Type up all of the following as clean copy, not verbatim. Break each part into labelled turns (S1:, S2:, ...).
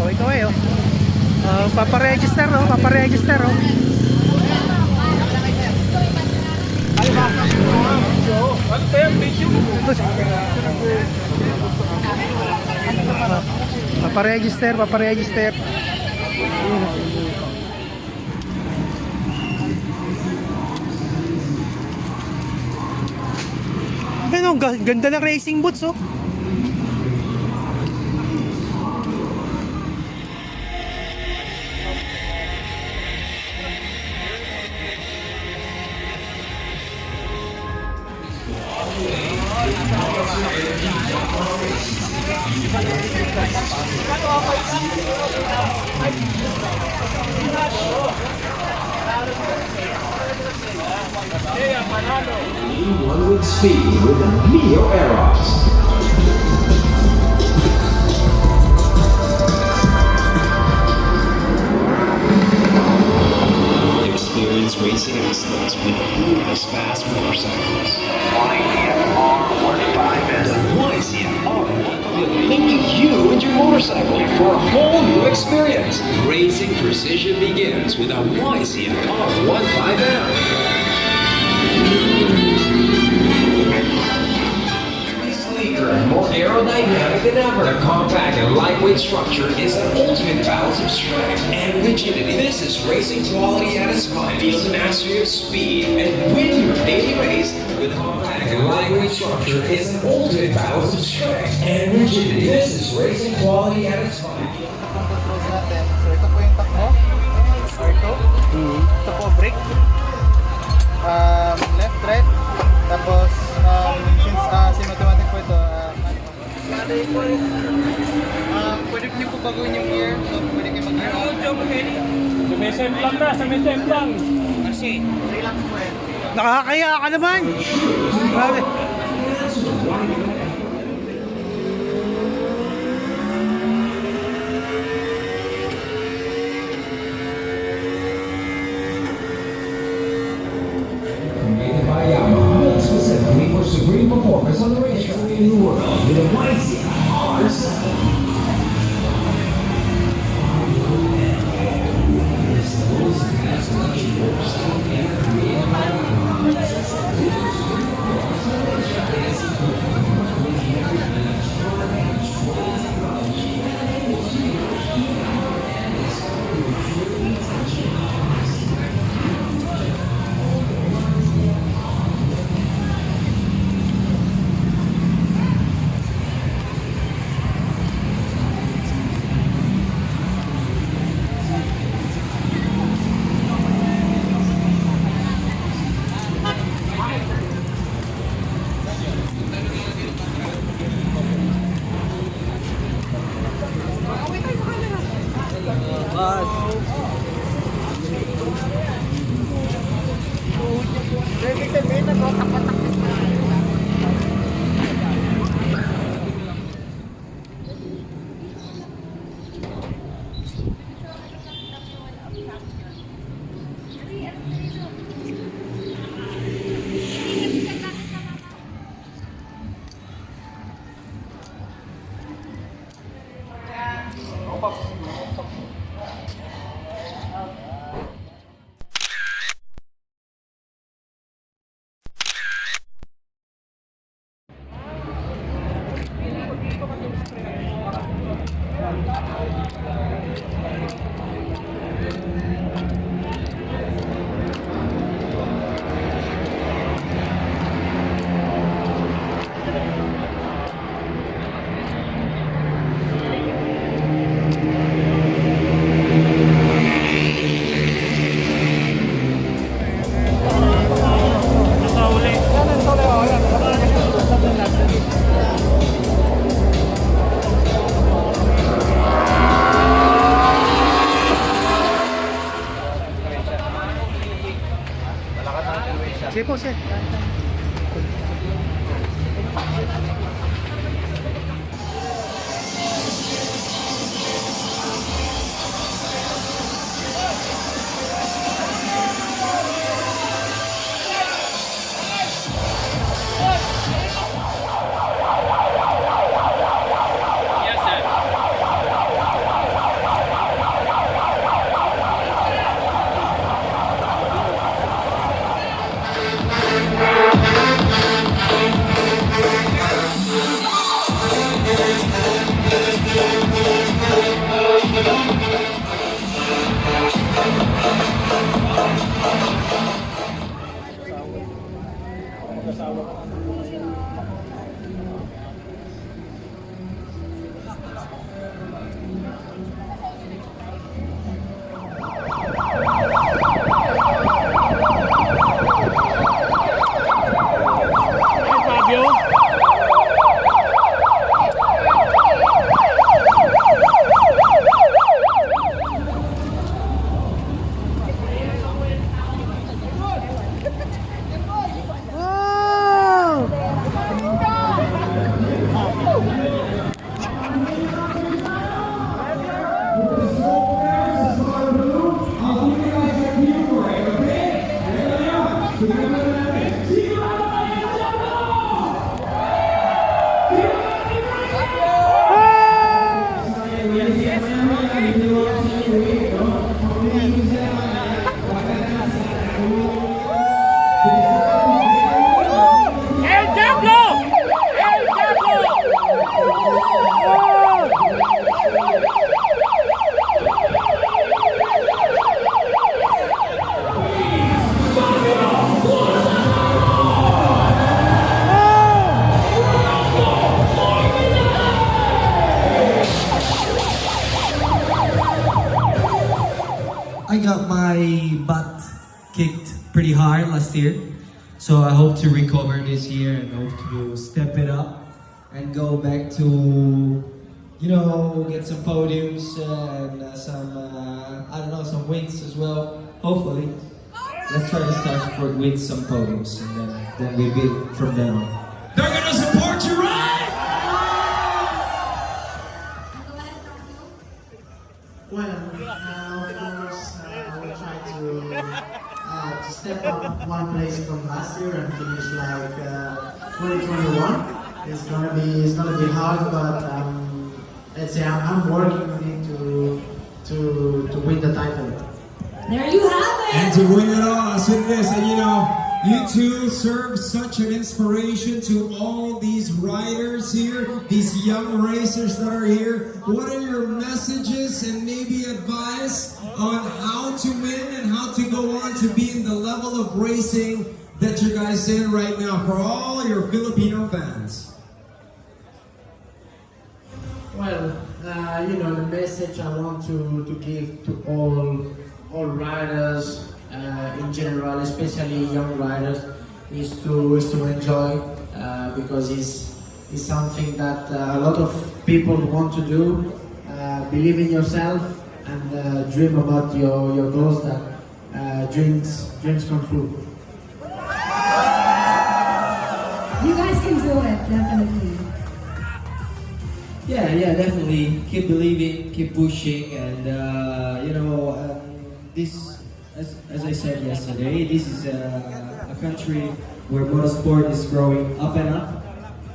S1: Kaway-kaway oh. Paparegister oh, paparegister oh. Paparegister, paparegister. Ano, ganda ng racing boots oh.
S2: One with speed with the Neo Eros. Experience racing excellence with the bluest fast motorcycles. The YCFR will link you and your motorcycle for a whole new experience. Racing precision begins with a YCFR 15M. More aerodynamic than ever. The compact and lightweight structure is an ultimate balance of strength and rigidity. This is racing quality at its finest. Feel the mastery of speed and win your daily race with a compact and lightweight structure is an ultimate balance of strength and rigidity. This is racing quality at its finest.
S1: So ito po yung takbo. Or ito. Ito po brake. Left, right. Tapos since semi-automatic po ito, pwede niyo po baguhin yung gear, so pwede kayo mag-gear.
S3: Sumesem lang na, sumesem lang.
S1: Kasi, relax po eh. Nakakaya ka naman! Grabe.
S2: Created by YAMAHA, built specifically for supreme performance on the racetrack in the world with a YCFR 7.
S1: Sige po, sir.
S3: mag-asawa ka. Ay, Fabio. ¡El diablo! ¡El
S4: I got my butt kicked pretty hard last year, so I hope to recover this year and hope to step it up and go back to, you know, get some podiums and some, I don't know, some wins as well. Hopefully, let's try to start with some podiums and then we build from then on.
S2: They're gonna support you, right?
S5: Well, of course, we'll try to step up one place from last year and finish like 2021. It's gonna be hard, but let's say I'm working on it to win the title.
S6: There you have it!
S7: And to win it all, as with this, and you know, you two serve such an inspiration to all these riders here, these young racers that are here. What are your messages and maybe advice on how to win and how to go on to be in the level of racing that you guys in right now for all your Filipino fans?
S5: Well, you know, the message I want to give to all riders in general, especially young riders, is to enjoy because it's something that a lot of people want to do. Believe in yourself and dream about your goals that dreams come true.
S6: You guys can do it, definitely.
S4: Yeah, definitely. Keep believing, keep pushing, and you know, this, as I said yesterday, this is a country where motorsport is growing up and up.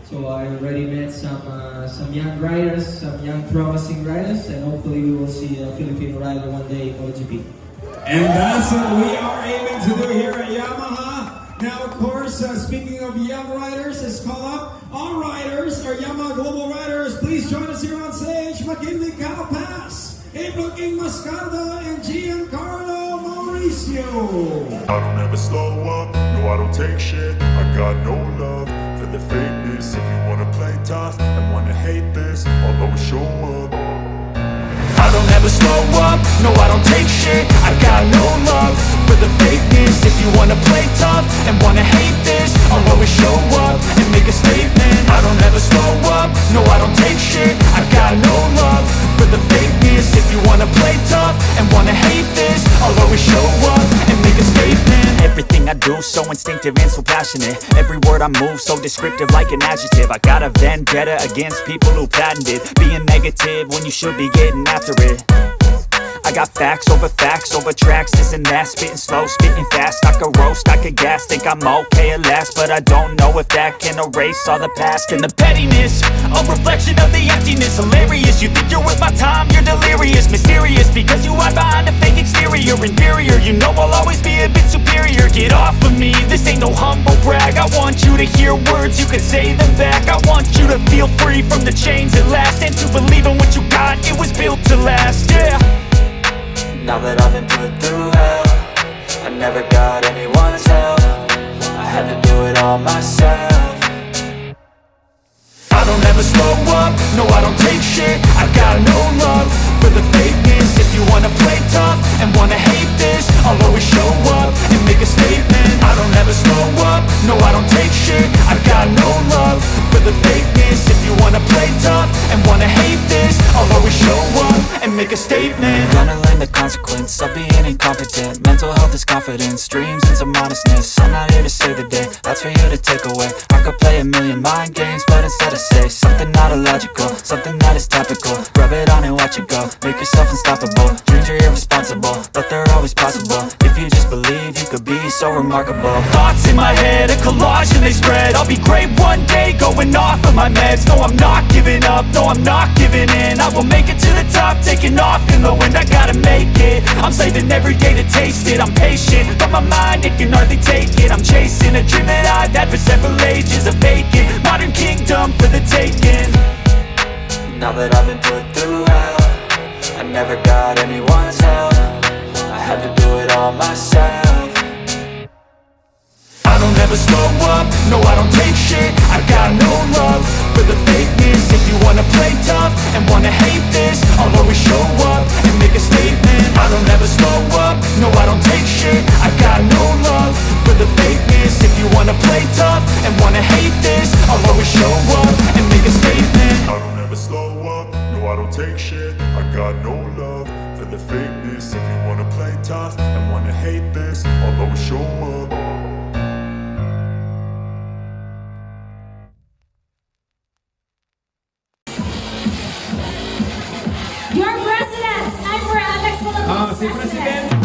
S4: So I already met some young riders, some young promising riders, and hopefully we will see a Filipino rider one day in Motogp.
S7: And that's what we are aiming to do here at Yamaha. Now, of course, speaking of young riders, let's call up our riders, our Yamaha Global Riders. Please join us here on stage. Michaela Pass, April King Mascarda, and Giancarlo Mauricio.
S8: I don't ever slow up, no I don't take shit. I got no love for the fakeness. If you wanna play tough and wanna hate this, I'll always show up.
S2: I don't ever slow up, no I don't take shit. I got no love for the fakeness. If you wanna play tough and wanna hate this, I'll always show up and make a statement. I don't ever slow up, no I don't take shit. I got no love for the fakeness. If you wanna play tough and wanna hate this, I'll always show up and make a statement. Everything I do so instinctive and so passionate. Every word I move so descriptive like an adjective. I got a vendetta against people who patented being negative when you should be getting after it. I got facts over tracks, this and that. Spitting slow, spitting fast. I could roast, I could gas. Think I'm okay at last, but I don't know if that can erase all the past. And the pettiness, a reflection of the emptiness. Hilarious, you think you're worth my time, you're delirious. Mysterious, because you hide behind a fake exterior. Inferior, you know I'll always be a bit superior. Get off of me, this ain't no humble brag. I want you to hear words, you can say them back. I want you to feel free from the chains at last, and to believe in what you got, it was built to last, yeah.
S9: Now that I've been put through hell, I never got anyone's help. I had to do it all myself.
S10: I don't ever slow up, no I don't take shit. I got no love for the fakeness. If you wanna play tough and wanna hate this, I'll always show up and make a statement. I don't ever slow up, no I don't take shit. I got no love for the fakeness. If you wanna play tough and wanna hate this, I'll always show up and make a statement.
S9: Gonna learn the consequence of being incompetent. Mental health is confidence, dreams and some honestness. I'm not here to save the day, that's for you to take away. I could play a million mind games, but instead I say something not illogical, something that is topical. Rub it on and watch it go, make yourself unstoppable. Dreams are irresponsible, but they're always possible. If you just believe, you could be so remarkable.
S10: Thoughts in my head, a collage and they spread. I'll be great one day, going off of my meds. No, I'm not giving up, no, I'm not giving in. I will make it to the top, taking off in the wind. I gotta make it, I'm saving every day to taste it. I'm patient, but my mind, it can hardly take it. I'm chasing a dream that I've had for several ages. A vacant, modern kingdom for the taking.
S9: Now that I've been put through hell, I never got anyone's help. I had to do it all myself.
S10: I don't ever slow up, no I don't take shit. I got no love for the fakeness. If you wanna play tough and wanna hate this, I'll always show up and make a statement. I don't ever slow up, no I don't take shit. I got no love for the fakeness. If you wanna play tough and wanna hate this, I'll always show up and make a statement.
S8: I don't ever slow up, no I don't take shit. I got no love for the fakeness. If you wanna play tough and wanna hate this, I'll always show up.
S6: Your president, time for Nmax Pilipinas president.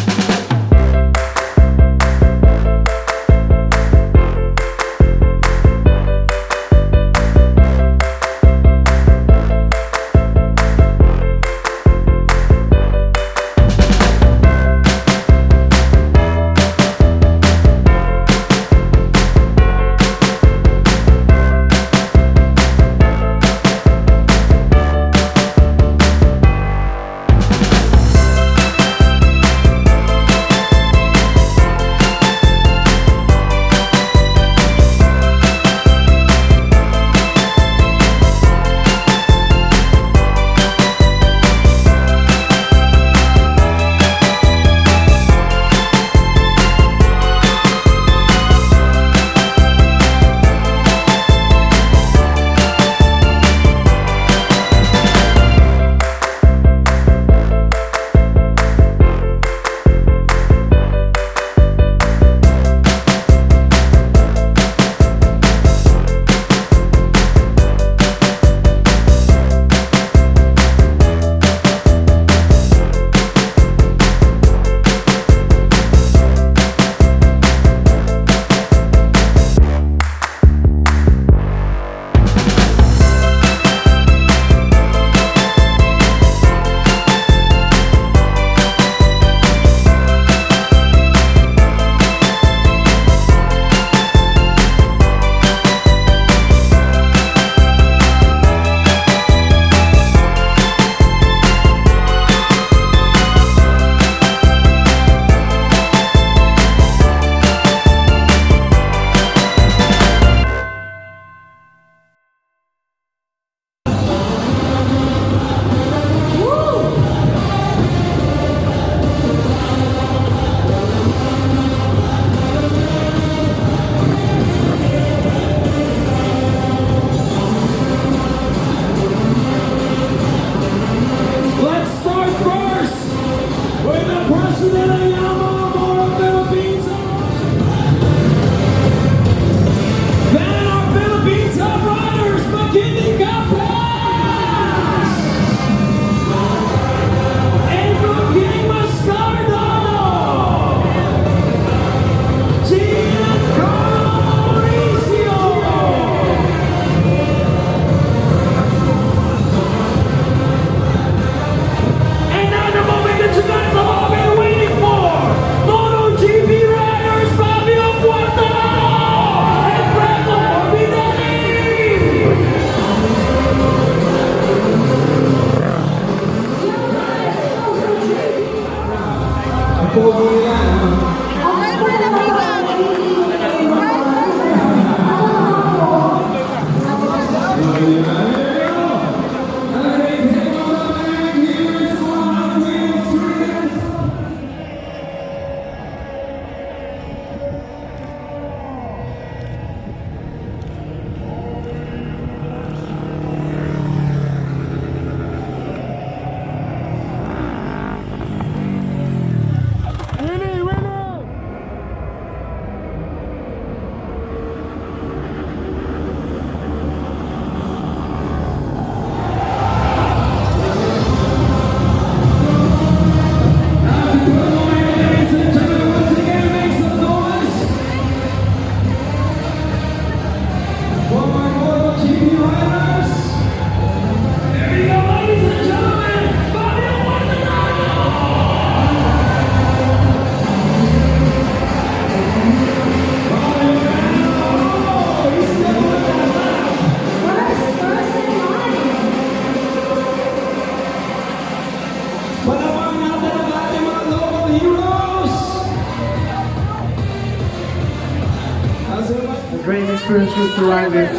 S5: a great experience to ride with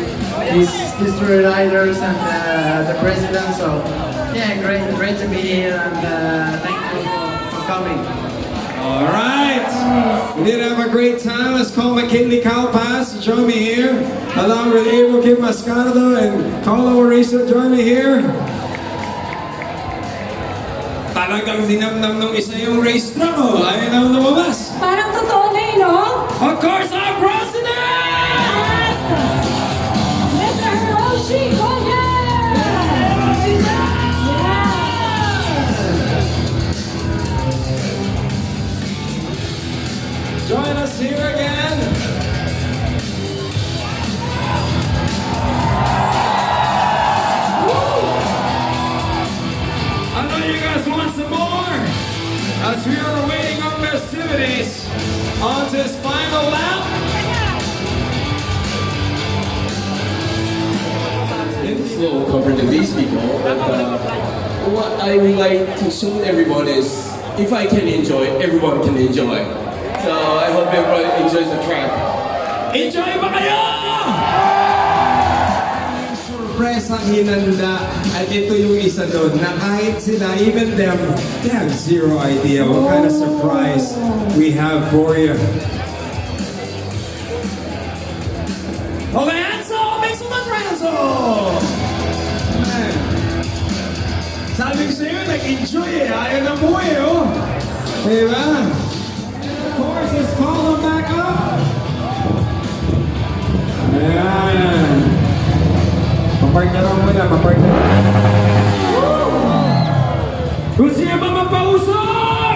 S5: these three riders and the president. So yeah, great to be here, and thank you for coming.
S7: All right. We did have a great time. Let's call Michaela Apparel to join me here, along with Abel Kim Mascardo and Carlo Arisa join me here. Talagang dinamnam nung isa yung race truck, oh. Ayaw na lumabas.
S6: Parang totoo na yun, no?
S7: Of course, our president!
S6: Yes! Mr. Hiroshi Koya!
S7: Join us here again. I know you guys want some more. As we are awaiting our festivities on this final lap.
S11: Inflow compared to these people, but what I would like to show everyone is if I can enjoy, everyone can enjoy. So I hope everyone enjoys the track.
S7: Enjoy ba kayo?
S12: Sorpresa hinanda at ito yung isa doon na kahit sila, even them, they have zero idea what kind of surprise we have for you.
S7: Okay, Enzo! Make some noise for Enzo! Man. Sabi ko sa'yo, nag-enjoy eh. Ayaw na mo eh, oh.
S12: Diba? Of course, let's call them back up. Ayan. Mapartner lang muna, mapartner.
S7: Gusto niya ba magpausok?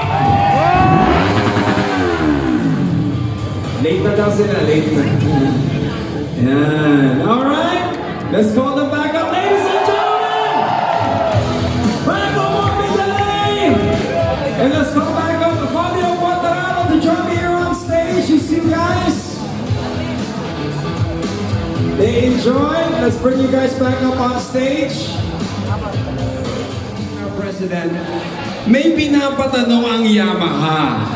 S12: Late na daw sila, late na. Ayan. Alright, let's call them back up, ladies and gentlemen. Back on more delay. And let's call back up the Fabio Quadrado to join me here on stage. You see, guys? They enjoyed. Let's bring you guys back up on stage. Our President,
S7: May pinapatanong ang Yamaha.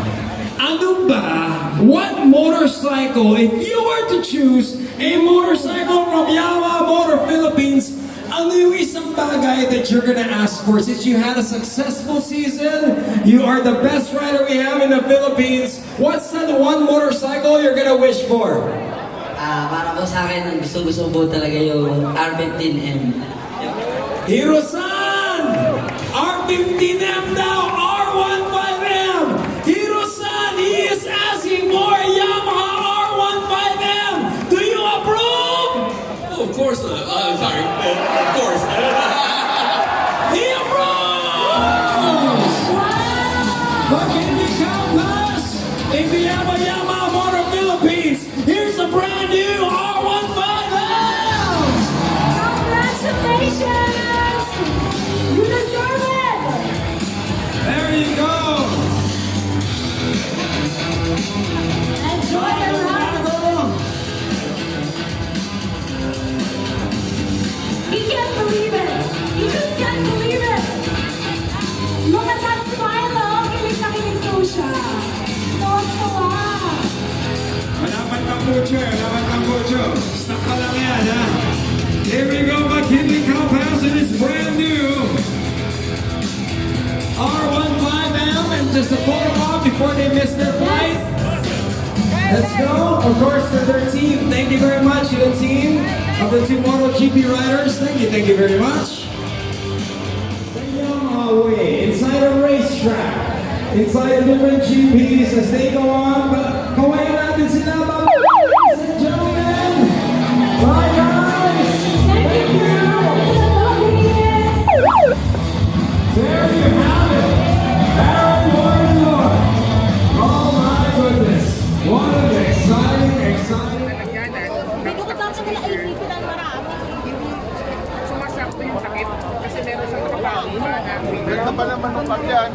S7: Ano ba? What motorcycle, if you were to choose a motorcycle from Yamaha Motor Philippines, ano yung isang bagay that you're gonna ask for? Since you had a successful season, you are the best rider we have in the Philippines, what's that one motorcycle you're gonna wish for?
S13: Para po sa akin, ang gusto-gusto po talaga yung R15M.
S7: Hiro-san! R15M now! R15M! Hiro-san, he is asking for a Yamaha R15M! Do you approve?
S11: Oh, of course, sorry, of course.
S7: He approves! But hindi countless! If you have a Yamaha Motor Philippines, here's a brand new R15M!
S6: Congratulations! You deserve it!
S7: There you go!
S6: Enjoy your ride! He can't believe it! He just can't believe it! Look at that smile, oh! Kilig na kilig po siya! Tawa-tawa!
S7: Malaman ng pucho, malaman ng pucho. Stop ka lang yan, ha? Here we go, McKinley Compounds, and it's brand new. R15M, and just a photo op before they miss their flight. Let's go. Of course, to their team. Thank you very much to the team of the two Motogp riders. Thank you very much. The Yamaha way, inside a racetrack, inside a different GPs as they go on. But kawayan natin sila, ladies and gentlemen. Bye, guys. Thank you. There you have it. Aaron Warren. Oh my goodness. What an exciting.
S1: Ganda pa naman ng pagyan.